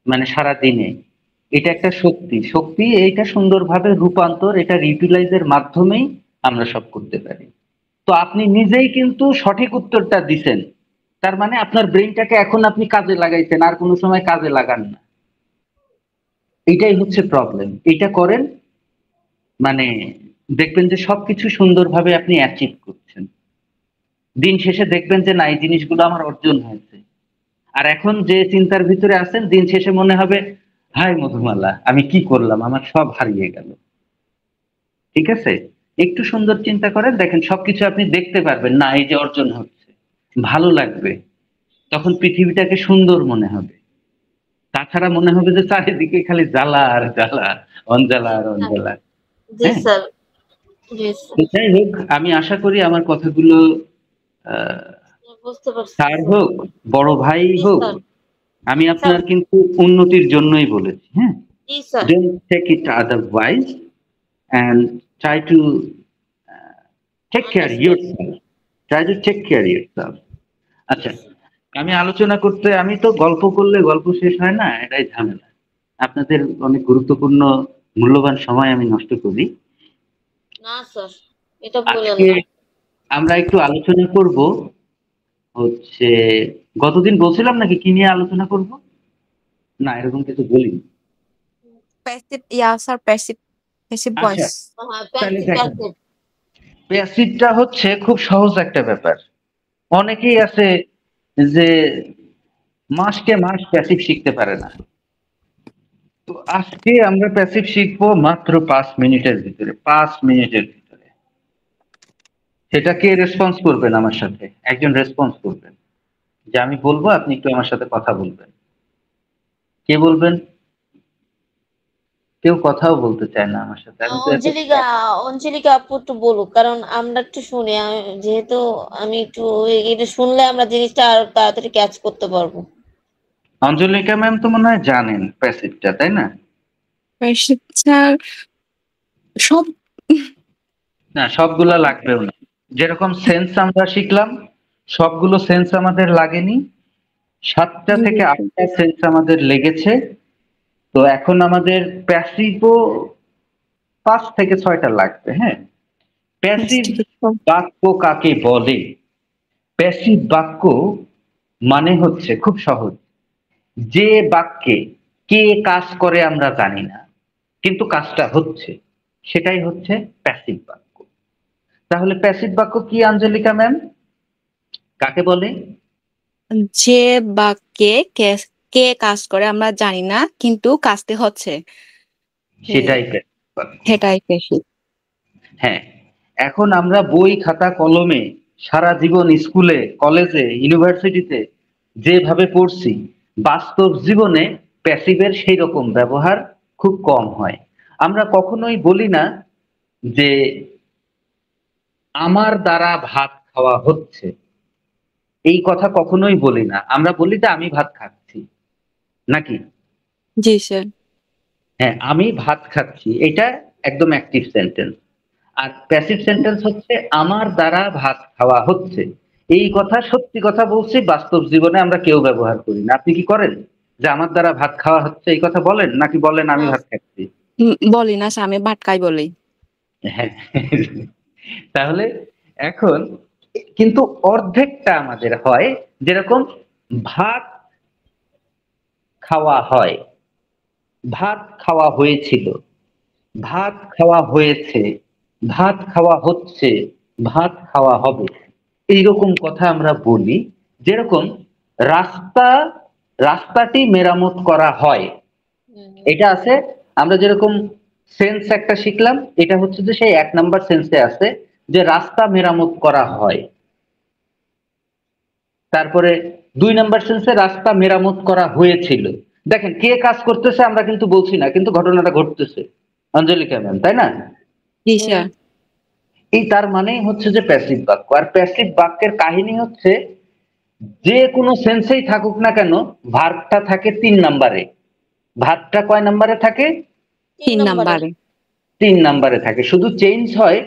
[SPEAKER 1] মানে সারা দিনে, এটা একটা শক্তি এইটা সুন্দরভাবে রূপান্তর, এটা ইউটিলাইজের মাধ্যমেই আমরা সব করতে পারি। তো আপনি নিজেই কিন্তু সঠিক উত্তরটা দিছেন। তার মানে আপনার ব্রেইনটাকে এখন আপনি কাজে লাগাইছেন, আর কোনো সময় কাজে লাগান না। এটাই হচ্ছে প্রবলেম। এটা করেন, মানে দেখবেন যে সবকিছু সুন্দরভাবে আপনি অ্যাচিভ করছেন। দিন শেষে দেখবেন যে না, এই জিনিসগুলো আমার অর্জন হয়েছে। আর এখন যে চিন্তার ভিতরে আছেন, দিন শেষে মনে হবে হায় মধুমালা, আমি কি করলাম, আমার সব হারিয়ে গেল। ঠিক আছে? একটু সুন্দর চিন্তা করেন, দেখেন সবকিছু আপনি দেখতে পারবেন, না এই যে অর্জন হচ্ছে, ভালো লাগবে। তখন পৃথিবীটাকে সুন্দর মনে হবে। তাছাড়া মনে হবে যে চারিদিকে খালি জ্বালা আর জ্বালা, অঞ্জালা আর অঞ্জালা।
[SPEAKER 4] জি
[SPEAKER 1] হ্যাঁ,
[SPEAKER 4] স্যার। জি স্যার,
[SPEAKER 1] তো যাই হোক, আমি আশা করি আমার কথাগুলো আহ
[SPEAKER 4] বুঝতে পারছি
[SPEAKER 1] স্যার
[SPEAKER 4] স্যার।
[SPEAKER 1] হোক, বড় ভাই
[SPEAKER 4] জি
[SPEAKER 1] হোক,
[SPEAKER 4] স্যার।
[SPEAKER 1] আমি
[SPEAKER 4] স্যার,
[SPEAKER 1] আপনার কিন্তু উন্নতির জন্যই বলেছি। হ্যাঁ,
[SPEAKER 4] জি sir.
[SPEAKER 1] don't take it otherwise and try to take care yourself. Try to take care yourself. আচ্ছা, আমি আলোচনা করতে, আমি তো গল্প করলে গল্প শেষ হয় না, এটাই ঝামেলা। আপনাদের অনেক গুরুত্বপূর্ণ মূল্যবান সময় আমি নষ্ট করি।
[SPEAKER 4] না স্যার, এটা বলেন
[SPEAKER 1] আজকে
[SPEAKER 4] না।
[SPEAKER 1] আমরা একটু আলোচনা করব হচ্ছে, গতদিন বলছিলাম নাকি কি নিয়ে আলোচনা করব? না, এরকম কিছু বলিনি।
[SPEAKER 2] Passive, yeah, sir, passive
[SPEAKER 1] আচ্ছা,
[SPEAKER 2] voice.
[SPEAKER 4] হ্যাঁ,
[SPEAKER 1] তাহলে
[SPEAKER 4] প্যাসিভ
[SPEAKER 1] দেখেন,
[SPEAKER 4] প্যাসিভ।
[SPEAKER 1] প্যাসিভটা হচ্ছে খুব সহজ একটা ব্যাপার। অনেকেই আছে যে মাসকে মাস প্যাসিভ শিখতে পারে না। তো আজকে আমরা প্যাসিভ শিখবো মাত্র 5 মিনিটের ভিতরে। 5 মিনিটের ভিতরে। সেটা কে রেসপন্স করবেন আমার সাথে? একজন রেসপন্স করবেন। যে আমি বলবো, আপনি একটু আমার সাথে কথা বলবেন। কে বলবেন? কেউ কথাও বলতে চায় না আমার সাথে। আমি তো
[SPEAKER 4] অঞ্জলিকা আপু একটু বলুক, কারণ আমরা একটু শুনি, যেহেতু আমি একটু এটা শুনলে আমরা জিনিসটা আরো তাড়াতাড়ি ক্যাচ করতে পারবো।
[SPEAKER 1] অঞ্জলিকা ম্যাম তো মনে হয় জানেন প্যাসিভটা, তাই না?
[SPEAKER 2] প্যাসিভটা সব
[SPEAKER 1] না, সবগুলা লাগবেও না। যেরকম সেন্স আমরা শিখলাম, সবগুলো সেন্স আমাদের লাগেনি। 7টা থেকে 8টা সেন্স আমাদের লেগেছে। তো এখন আমাদের প্যাসিভও 5 থেকে 6টা লাগবে। হ্যাঁ, প্যাসিভ বাক্য কাকে বলে? প্যাসিভ বাক্য মানে হচ্ছে খুব সহজ, যে বাক্যে কে কাজ করে আমরা জানি না, কিন্তু কাজটা হচ্ছে, সেটাই হচ্ছে প্যাসিভ বাক্য। তাহলে প্যাসিভ বাক্য কি আঞ্জলিকা ম্যাম? কাকে বলে?
[SPEAKER 2] যে বাক্যে কে কাজ করে আমরা জানি না, কিন্তু কাজতে হচ্ছে,
[SPEAKER 1] সেটাই প্যাসিভ বাক্য।
[SPEAKER 2] সেটাই প্যাসিভ।
[SPEAKER 1] হ্যাঁ, এখন আমরা বই খাতা কলমে সারা জীবন স্কুলে কলেজে ইউনিভার্সিটিতে যেভাবে পড়ছি, বাস্তব জীবনে প্যাসিভের সেই রকম ব্যবহার খুব কম হয়। আমরা কখনোই বলি না যে আমার দ্বারা ভাত খাওয়া হচ্ছে, এই কথা কখনোই বলি না। আমরা বলি যে আমি ভাত খাচ্ছি, নাকি?
[SPEAKER 2] জি স্যার।
[SPEAKER 1] হ্যাঁ, আমি ভাত খাচ্ছি, এটা একদম অ্যাক্টিভ সেন্টেন্স। আর প্যাসিভ সেন্টেন্স হচ্ছে আমার দ্বারা ভাত খাওয়া হচ্ছে। এই কথা সত্যি কথা বলছি, বাস্তব জীবনে আমরা কেউ ব্যবহার করি না। আপনি কি করেন যে আমার দ্বারা ভাত খাওয়া হচ্ছে এই কথা বলেন, নাকি বলেন আমি ভাত খাচ্ছি?
[SPEAKER 2] বলি না স্যার, আমি ভাটকাই বলি।
[SPEAKER 1] হ্যাঁ, তাহলে এখন কিন্তু অর্ধেকটা আমাদের হয়, যেরকম ভাত খাওয়া হয়, ভাত খাওয়া হয়েছিল, ভাত খাওয়া হয়েছে, ভাত খাওয়া হচ্ছে, ভাত খাওয়া হবে। এইরকম কথা আমরা বলি। যেরকম রাস্তাটি মেরামত করা হয়, এটা আছে। আমরা যেরকম সেন্স একটা শিখলাম, এটা হচ্ছে যে সেই 1 নাম্বার সেন্সে আছে যে রাস্তা মেরামত করা হয়। তারপরে 2 নাম্বার সেন্সে রাস্তা মেরামত করা হয়েছিল। দেখেন কে কাজ করতেছে আমরা কিন্তু বলছি না, কিন্তু ঘটনাটা ঘটতেছে অঞ্জলিকা ম্যাম, তাই না?
[SPEAKER 2] জি স্যার।
[SPEAKER 1] এই তার মানেই হচ্ছে যে প্যাসিভ বাক্য। আর প্যাসিভ বাক্যের কাহিনী হচ্ছে, যে কোনো সেন্সেই থাকুক না কেন, ভার্বটা থাকে 3 নাম্বারে। ভার্বটা কয় নাম্বারে থাকে?
[SPEAKER 2] 3 নাম্বারে।
[SPEAKER 1] 3 নাম্বারে থাকে। শুধু চেঞ্জ হয়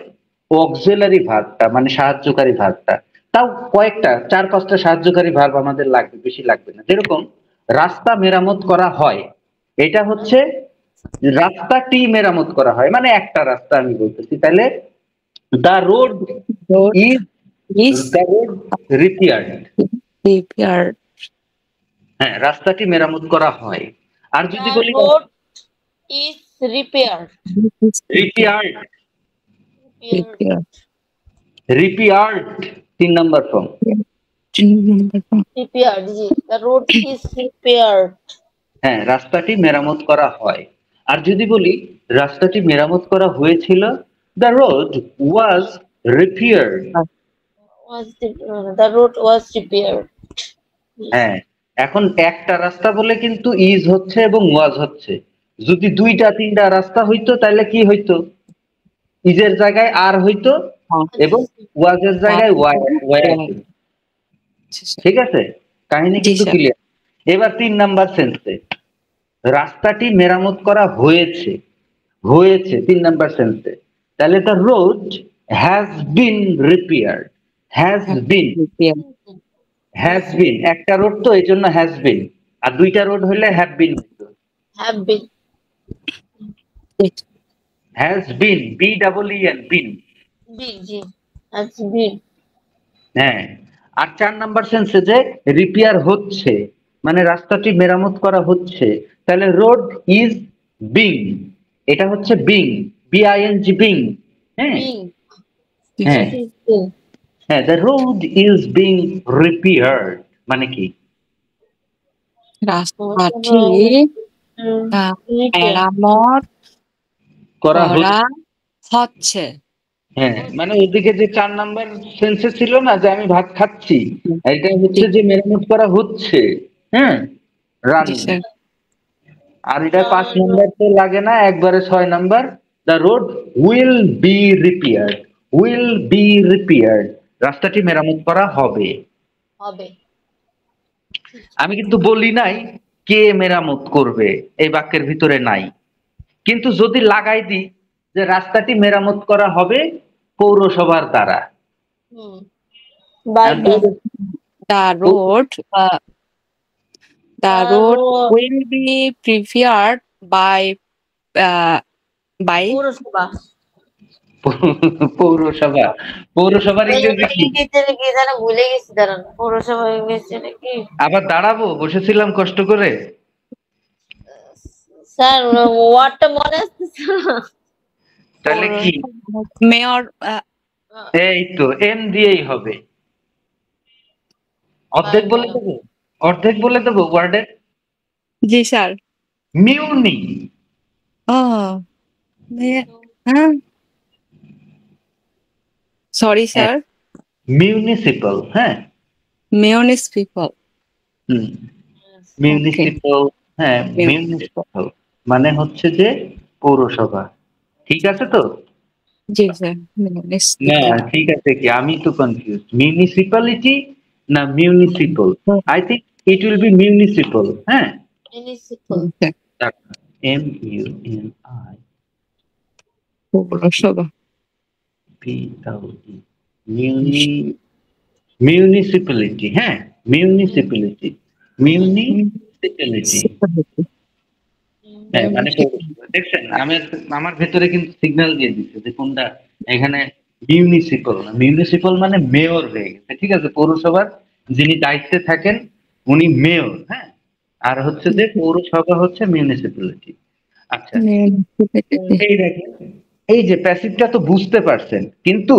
[SPEAKER 1] অক্সিলারি ভার্বটা, মানে সাহায্যকারী ভার্বটা। তাও কয়েকটা 4-5টা সাহায্যকারী ভার্ব আমাদের লাগবে, বেশি লাগবে না। যেরকম রাস্তা মেরামত করা হয়, এটা হচ্ছে রাস্তাটি মেরামত করা হয়, মানে একটা রাস্তা আমি বলতেছি। তাহলে the road is the road repaired. হ্যাঁ, রাস্তাটি মেরামত করা হয়। আর যদি বলি
[SPEAKER 4] road is repaired.
[SPEAKER 1] Repaired 3 number form.
[SPEAKER 4] Repaired, G, the road is repaired.
[SPEAKER 1] হ্যাঁ, রাস্তাটি মেরামত করা হয়। আর যদি বলি রাস্তাটি মেরামত করা হয়েছিল, the road was repaired.
[SPEAKER 4] The road was repaired.
[SPEAKER 1] হ্যাঁ, এখন একটা রাস্তা বলে কিন্তু ইজ হচ্ছে এবং ওয়াজ হচ্ছে। যদি 2টা-3টা রাস্তা হইতো তাহলে কি হইতো? ইজের জায়গায় আর হইতো এবং ওয়াজের জায়গায় ওয়াই হইতো। ঠিক আছে, কাহিনী কিন্তু ক্লিয়ার। এবার 3 নাম্বার সেন্সে রাস্তাটি মেরামত করা হয়েছে, 3 নাম্বার সেন্সে। তাহলে the road has been repaired. Has been একটা রোড, তো এই জন্য হ্যাজ বিন। আর 2টা রোড হইলে হ্যাভ বিন হইতো। হ্যাজ বিন, BEEN, বিন। হ্যাঁ, আর 4 নাম্বার সেন্সে যে রিপেয়ার হচ্ছে, মানে রাস্তাটি মেরামত করা হচ্ছে, তাহলে রোড ইজ বিং, এটা হচ্ছে বিং, BING, বিং। হ্যাঁ, হ্যাঁ, the road is being repaired মানে কি?
[SPEAKER 2] রাস্তাটি মেরামত
[SPEAKER 1] করা
[SPEAKER 2] করা হচ্ছে।
[SPEAKER 1] হ্যাঁ, মানে ওদিকে যে 4 নাম্বার সেন্সে ছিল না যে আমি ভাত খাচ্ছি, এটা হচ্ছে যে মেরামত করা হচ্ছে। হ্যাঁ,
[SPEAKER 2] জি
[SPEAKER 1] রানিং।
[SPEAKER 2] স্যার।
[SPEAKER 1] আর এটা 5 নাম্বার তো লাগে না, একবারে 6 number. The road will be repaired. Will be repaired, রাস্তাটি মেরামত করা হবে।
[SPEAKER 4] হবে।
[SPEAKER 1] আমি কিন্তু বলি নাই কে মেরামত করবে, এই বাক্যের ভিতরে নাই। কিন্তু যদি লাগাই দিই যে রাস্তাটি মেরামত করা হবে পৌরসভার দ্বারা,
[SPEAKER 4] by
[SPEAKER 2] The road will be prepared by
[SPEAKER 4] পৌরসভা।
[SPEAKER 1] পৌরসভা, পৌরসভার ইংরেজি কি?
[SPEAKER 4] ইংরেজিতে কি জানো ভুলে গেছি, দাঁড়ান। পৌরসভা ইংরেজিতে কি?
[SPEAKER 1] আবার দাঁড়াবো, বসেছিলাম কষ্ট করে।
[SPEAKER 4] স্যার ওয়ার্ডটা মনে আসতেছে না।
[SPEAKER 1] তাহলে কি?
[SPEAKER 2] মেয়র।
[SPEAKER 1] এই তো এম দিয়েই হবে। অর্ধেক বলে দেবো, অর্ধেক বলে দেবো ওয়ার্ডের।
[SPEAKER 2] জি স্যার।
[SPEAKER 1] মিউনি।
[SPEAKER 2] ও হ্যাঁ, সরি স্যার।
[SPEAKER 1] মিউনিসিপাল। হ্যাঁ,
[SPEAKER 2] মিউনিসিপাল।
[SPEAKER 1] মিউনিসিপাল। হ্যাঁ, মিউনিসিপাল মানে হচ্ছে যে পৌরসভা। ঠিক আছে তো?
[SPEAKER 2] জি স্যার।
[SPEAKER 1] না ঠিক আছে কি, আমি তো কনফিউজ। মিউনিসিপালিটি না municipal? I think it will be municipal. হ্যাঁ,
[SPEAKER 4] municipal.
[SPEAKER 1] M U N I
[SPEAKER 2] পৌরসভা।
[SPEAKER 1] P L E municipality. হ্যাঁ, মিউনিসিপ্যালিটি। মিউনিসিপ্যালিটি। হ্যাঁ, মানে দেখছেন আমার ভেতরে কিন্তু সিগন্যাল দিয়ে দিচ্ছে যে কোনটা এখানে মিউনিসিপাল না। মিউনিসিপাল মানে মেয়র হয়ে গেছে। ঠিক আছে, পৌরসভার যিনি দায়িত্বে থাকেন উনি মেয়র। হ্যাঁ, আর হচ্ছে যে পৌরসভা হচ্ছে মিউনিসিপ্যালিটি। আচ্ছা, এই দেখেন, এই যে প্যাসিভটা তো বুঝতে পারছেন, কিন্তু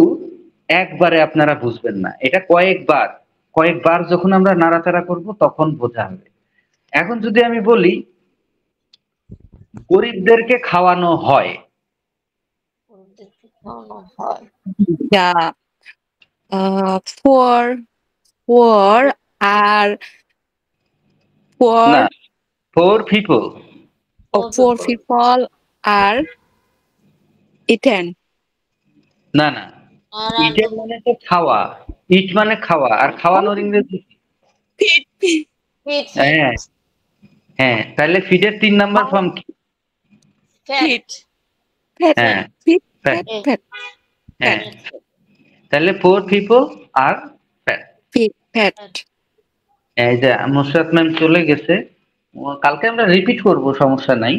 [SPEAKER 1] একবারে আপনারা বুঝবেন না। এটা কয়েকবার কয়েকবার যখন আমরা নাড়াচাড়া করব তখন বোঝা হবে। এখন যদি আমি বলি গরিবদেরকে খাওয়ানো হয়,
[SPEAKER 2] poor are
[SPEAKER 1] না, poor people
[SPEAKER 2] are eaten.
[SPEAKER 1] না না, ইটের মানে তো খাওয়া। ইট মানে খাওয়া, আর খাওয়ানোর ইংরেজি হ্যাঁ হ্যাঁ, তাহলে ফিডের 3 নাম্বার ফর্ম কি? হ্যাঁ, হ্যাঁ, তাহলে poor people are fat. এই যে নুসরাত ম্যাম চলে গেছে, কালকে আমরা রিপিট করব, সমস্যা নাই।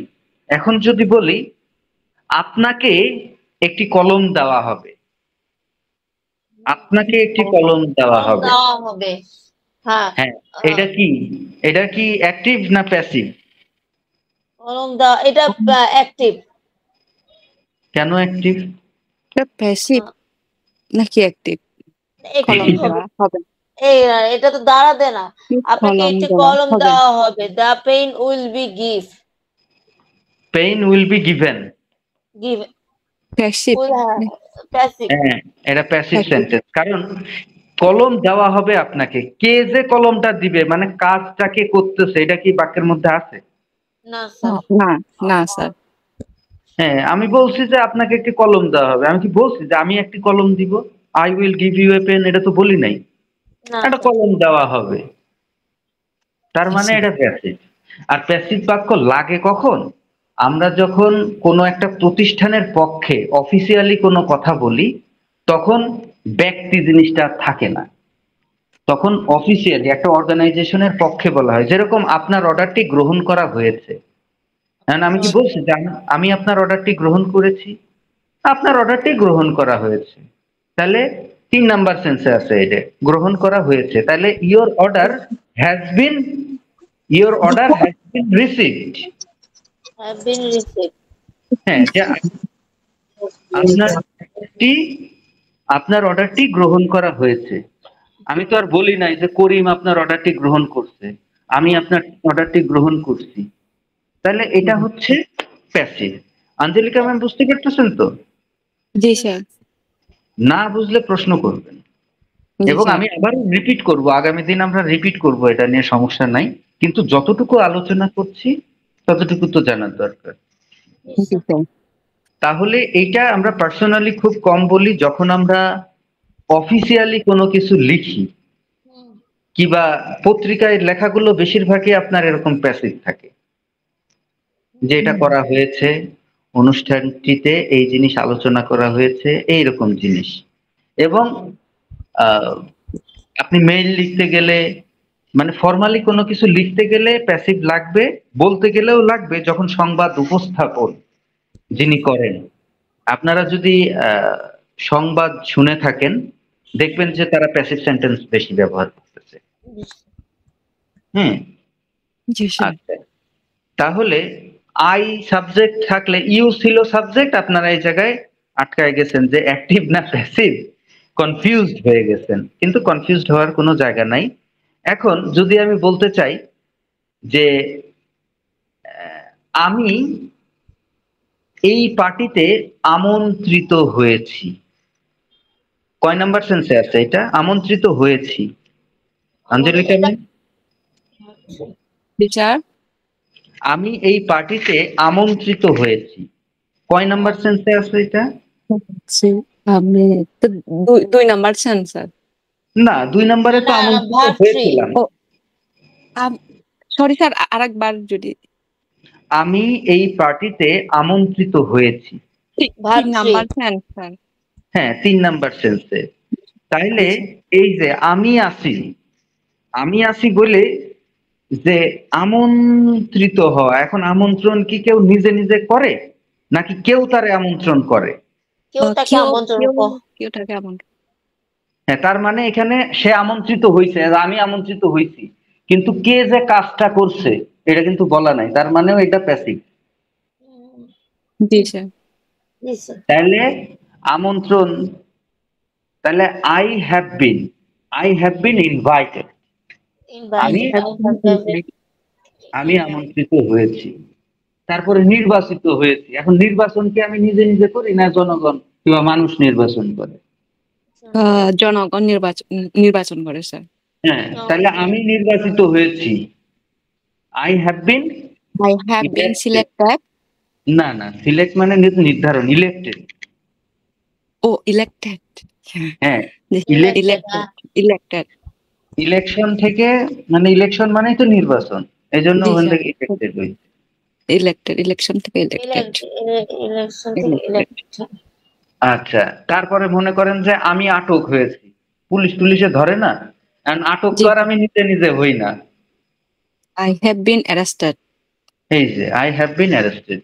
[SPEAKER 1] এখন যদি বলি আপনাকে একটি কলম দেওয়া হবে, আপনাকে একটি কলম দেওয়া হবে।
[SPEAKER 4] হ্যাঁ,
[SPEAKER 1] এটা কি? এটা কি অ্যাক্টিভ না প্যাসিভ?
[SPEAKER 4] কলম দাও, এটা অ্যাক্টিভ।
[SPEAKER 1] কেন অ্যাক্টিভ?
[SPEAKER 2] এটা প্যাসিভ নাকি অ্যাক্টিভ?
[SPEAKER 4] কলম দেওয়া হবে। এটা তো দাঁড়াতে না, আপনাকে একটি কলম দেওয়া হবে। The pen will be give.
[SPEAKER 1] Pen will be given.
[SPEAKER 4] Given
[SPEAKER 2] passive.
[SPEAKER 1] হ্যাঁ, এটা প্যাসিভ সেন্টেন্স। কারণ কলম দেওয়া হবে আপনাকে, কে যে কলমটা দিবে মানে কাজটা কে করতেছে এটা কি বাক্যের মধ্যে আছে?
[SPEAKER 4] না স্যার।
[SPEAKER 2] না স্যার।
[SPEAKER 1] হ্যাঁ, আমি বলছি যে আপনাকে একটি কলম দেওয়া হবে, আমি কি বলছি যে আমি একটি কলম দিব? I will give you a pen, এটা তো বলি নাই। একটা কলম দেওয়া হবে, তার মানে এটা প্যাসিভ। আর প্যাসিভ বাক্য লাগে কখন? আমরা যখন কোনো একটা প্রতিষ্ঠানের পক্ষে অফিসিয়ালি কোনো কথা বলি তখন ব্যক্তি জিনিসটা থাকে না, তখন অফিসিয়ালি একটা অর্গানাইজেশনের পক্ষে বলা হয়। যেরকম আপনার অর্ডারটি গ্রহণ করা হয়েছে, আমি কি বলছি যে আমি আপনার অর্ডারটি গ্রহণ করেছি? আপনার অর্ডারটি গ্রহণ করা হয়েছে, তাহলে 3 নাম্বার সেন্সে আছে এটা, গ্রহণ করা হয়েছে। তাহলে your order has been received. হ্যাঁ, যে আপনার অর্ডারটি গ্রহণ করা হয়েছে। আমি তো আর বলি নাই যে করিম আপনার অর্ডারটি গ্রহণ করছে, আমি আপনার অর্ডারটি গ্রহণ করছি। তাহলে এটা হচ্ছে প্যাসিভ। আঞ্জলিকা ম্যাম বুঝতে পারতেছেন তো?
[SPEAKER 2] জি স্যার।
[SPEAKER 1] না বুঝলে প্রশ্ন করবেন
[SPEAKER 2] জি
[SPEAKER 1] এবং
[SPEAKER 2] স্যার।
[SPEAKER 1] আমি আবার রিপিট করব, আগামী দিন আমরা রিপিট করব, এটা নিয়ে সমস্যা নাই, কিন্তু যতটুকু আলোচনা করছি ততটুকু তো জানার দরকার।
[SPEAKER 2] জি স্যার।
[SPEAKER 1] তাহলে এইটা আমরা পার্সোনালি খুব কম বলি যখন আমরা অফিসিয়ালি কোনো কিছু লিখি, কিংবা পত্রিকায় লেখাগুলো বেশিরভাগই আপনার এরকম প্যাসিভ থাকে, যে এটা করা হয়েছে, অনুষ্ঠানটিতে এই জিনিস আলোচনা করা হয়েছে, এইরকম জিনিস। এবং আপনি মেইল লিখতে গেলে, মানে ফর্মালি কোনো কিছু লিখতে গেলে প্যাসিভ লাগবে, বলতে গেলেও লাগবে যখন সংবাদ উপস্থাপন যিনি করেন। আপনারা যদি সংবাদ শুনে থাকেন দেখবেন যে তারা প্যাসিভ সেন্টেন্স বেশি ব্যবহার করতেছে। হুম,
[SPEAKER 2] জি স্যার।
[SPEAKER 1] আচ্ছা, তাহলে আই সাবজেক্ট থাকলে ইউ ছিল সাবজেক্ট, আপনারা এই জায়গায় আটকায় গেছেন যে অ্যাক্টিভ না প্যাসিভ, কনফিউজড হয়ে গেছেন, কিন্তু কনফিউজড হওয়ার কোনো জায়গা নাই। এখন যদি আমি বলতে চাই যে আমি এই পার্টিতে আমন্ত্রিত হয়েছি, কয় নাম্বার সেন্সে আছে এটা? আমন্ত্রিত হয়েছি। আঞ্জলিকা ম্যাম,
[SPEAKER 2] জি স্যার।
[SPEAKER 1] আমি এই পার্টিতে আমন্ত্রিত হয়েছি, কয় নাম্বার সেন্সে আছে এটা?
[SPEAKER 2] আমি তো 2 নাম্বার সেন্স স্যার।
[SPEAKER 1] না, 2 নম্বরে তো
[SPEAKER 4] না,
[SPEAKER 1] আমন্ত্রিত
[SPEAKER 4] ভার্ব
[SPEAKER 1] হয়েছিলাম।
[SPEAKER 2] ও সরি স্যার, আরেকবার যদি।
[SPEAKER 1] আমি এই পার্টিতে আমন্ত্রিত হয়েছি,
[SPEAKER 2] 3 নাম্বার সেন্স স্যার।
[SPEAKER 1] হ্যাঁ 3 নাম্বার সেন্সে। তাইলে এই যে আমি আসি বলে যে আমন্ত্রিত হওয়া, এখন আমন্ত্রণ কি কেউ নিজে নিজে করে নাকি কেউ তারে আমন্ত্রণ করে?
[SPEAKER 4] কেউ তাকে আমন্ত্রণ
[SPEAKER 2] কেউ তাকে আমন্ত্রণ।
[SPEAKER 1] হ্যাঁ, তার মানে এখানে সে আমন্ত্রিত হয়েছে, আমি আমন্ত্রিত হয়েছি, কিন্তু কে যে কাজটা করছে এটা কিন্তু বলা নাই, তার মানেও এটা প্যাসিভ।
[SPEAKER 2] জি স্যার।
[SPEAKER 1] তাহলে আমন্ত্রণ, তাহলে আই হ্যাভ বিন ইনভাইটেড, আমি আমন্ত্রিত হয়েছি। তারপরে নির্বাচিত হয়েছি, এখন নির্বাচন কি আমি নিজে নিজে করি না জনগণ কিংবা মানুষ নির্বাচন করে?
[SPEAKER 2] জনগণ নির্বাচন করে স্যার।
[SPEAKER 1] হ্যাঁ, তাহলে আমি নির্বাচিত হয়েছি, আই হ্যাভ বিন
[SPEAKER 2] সিলেক্টেড।
[SPEAKER 1] না, সিলেক্ট মানে নির্ধারণ, ইলেক্টেড।
[SPEAKER 2] ও ইলেক্টেড।
[SPEAKER 1] হ্যাঁ,
[SPEAKER 2] ইলেক্টেড।
[SPEAKER 1] ইলেকশন থেকে, মানে ইলেকশন মানেই তো নির্বাচন, এই জন্য
[SPEAKER 2] জি
[SPEAKER 1] ওখান
[SPEAKER 2] স্যার।
[SPEAKER 1] থেকে ইলেক্টেড হয়েছে।
[SPEAKER 2] ইলেকশন থেকে ইলেক্টেড।
[SPEAKER 1] আচ্ছা, তারপরে মনে করেন যে আমি আটক হয়েছি, পুলিশে ধরে না, কারণ আটক তো আর আমি নিজে নিজে হই না।
[SPEAKER 2] I have been arrested.
[SPEAKER 1] এই যে আই হ্যাভ বিন অ্যারেস্টেড।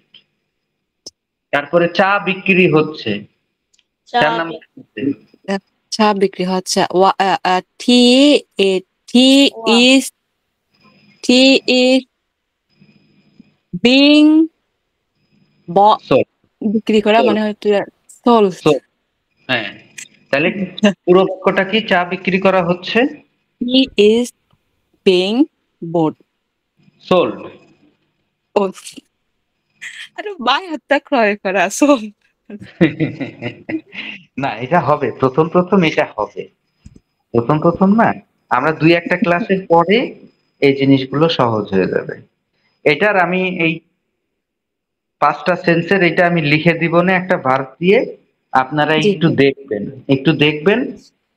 [SPEAKER 1] তারপরে চা বিক্রি হচ্ছে, চার নাম্বার
[SPEAKER 2] চা বিক্রি হচ্ছে। টি ইজ বিং বিক্রি করা, মানে হচ্ছে সোল।
[SPEAKER 1] হ্যাঁ, তাহলে পুরো বাক্যটা কি? চা বিক্রি করা হচ্ছে,
[SPEAKER 2] টি ইজ বিং বোট
[SPEAKER 1] সোল্ড।
[SPEAKER 2] ও আরে বাই হত্যা ক্রয় করা সোল।
[SPEAKER 1] না, এটা হবে প্রথম এটা হবে প্রথম না, আমরা 2-1টা ক্লাসের পরে এই জিনিসগুলো সহজ হয়ে যাবে। এটার আমি এই 5টা সেন্সের এটা আমি লিখে দিব না একটা ভার্ব দিয়ে, আপনারা একটু দেখবেন,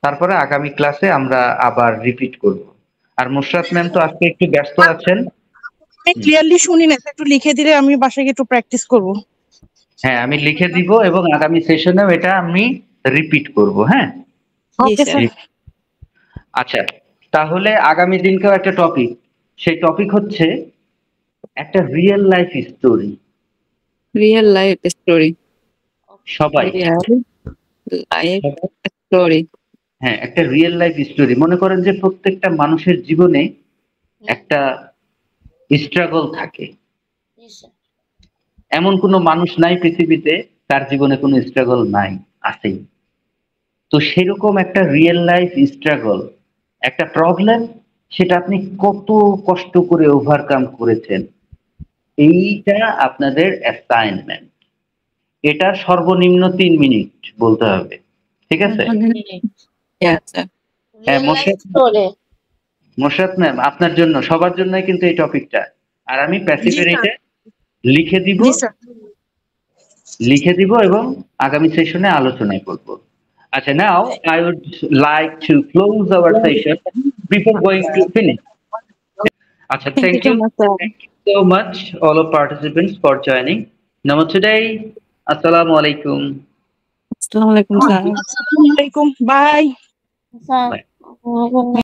[SPEAKER 1] তারপরে আগামী ক্লাসে আমরা আবার রিপিট করব। আর মুশরাত ম্যাম তো আজকে একটু ব্যস্ত আছেন,
[SPEAKER 3] ক্লিয়ারলি শুনি না, একটু লিখে দিলে আমি বাসায় গিয়ে একটু প্র্যাকটিস করব।
[SPEAKER 1] হ্যাঁ আমি লিখে দিব এবং আগামী সেশনেও এটা আমি রিপিট করব। হ্যাঁ,
[SPEAKER 3] ওকে স্যার।
[SPEAKER 1] আচ্ছা, তাহলে আগামী দিনকেও একটা টপিক, সেই টপিক হচ্ছে একটা real life story.
[SPEAKER 2] Real life story.
[SPEAKER 1] সবাই
[SPEAKER 2] লাইফ স্টোরি।
[SPEAKER 1] হ্যাঁ, একটা রিয়েল লাইফ স্টোরি। মনে করেন যে প্রত্যেকটা মানুষের জীবনে একটা স্ট্রাগল থাকে, এমন কোনো মানুষ নাই পৃথিবীতে তার জীবনে কোনো স্ট্রাগল নাই, আছেই। তো সেরকম একটা রিয়েল লাইফ স্ট্রাগল, একটা প্রবলেম, সেটা আপনি কত কষ্ট করে ওভারকাম করেছেন, এইটা আপনাদের অ্যাসাইনমেন্ট। এটা সর্বনিম্ন 3 মিনিট বলতে হবে, ঠিক আছে?
[SPEAKER 2] Yes, sir.
[SPEAKER 4] Real life
[SPEAKER 1] Morshed
[SPEAKER 4] story.
[SPEAKER 1] Morshed ma'am, আপনার জন্য, সবার জন্যই কিন্তু এই টপিকটা। আর আমি প্যাসিভের এটা লিখে দিব,
[SPEAKER 3] জি স্যার।
[SPEAKER 1] এবং আগামী সেশনে আলোচনায় করব। আচ্ছা, নাও I would like to close our session before going to finish. আচ্ছা, thank you so much all of participants for joining. Now today, assalamu alaikum.
[SPEAKER 2] Assalamualaikum, sir.
[SPEAKER 3] Assalamualaikum. Bye.
[SPEAKER 4] Sir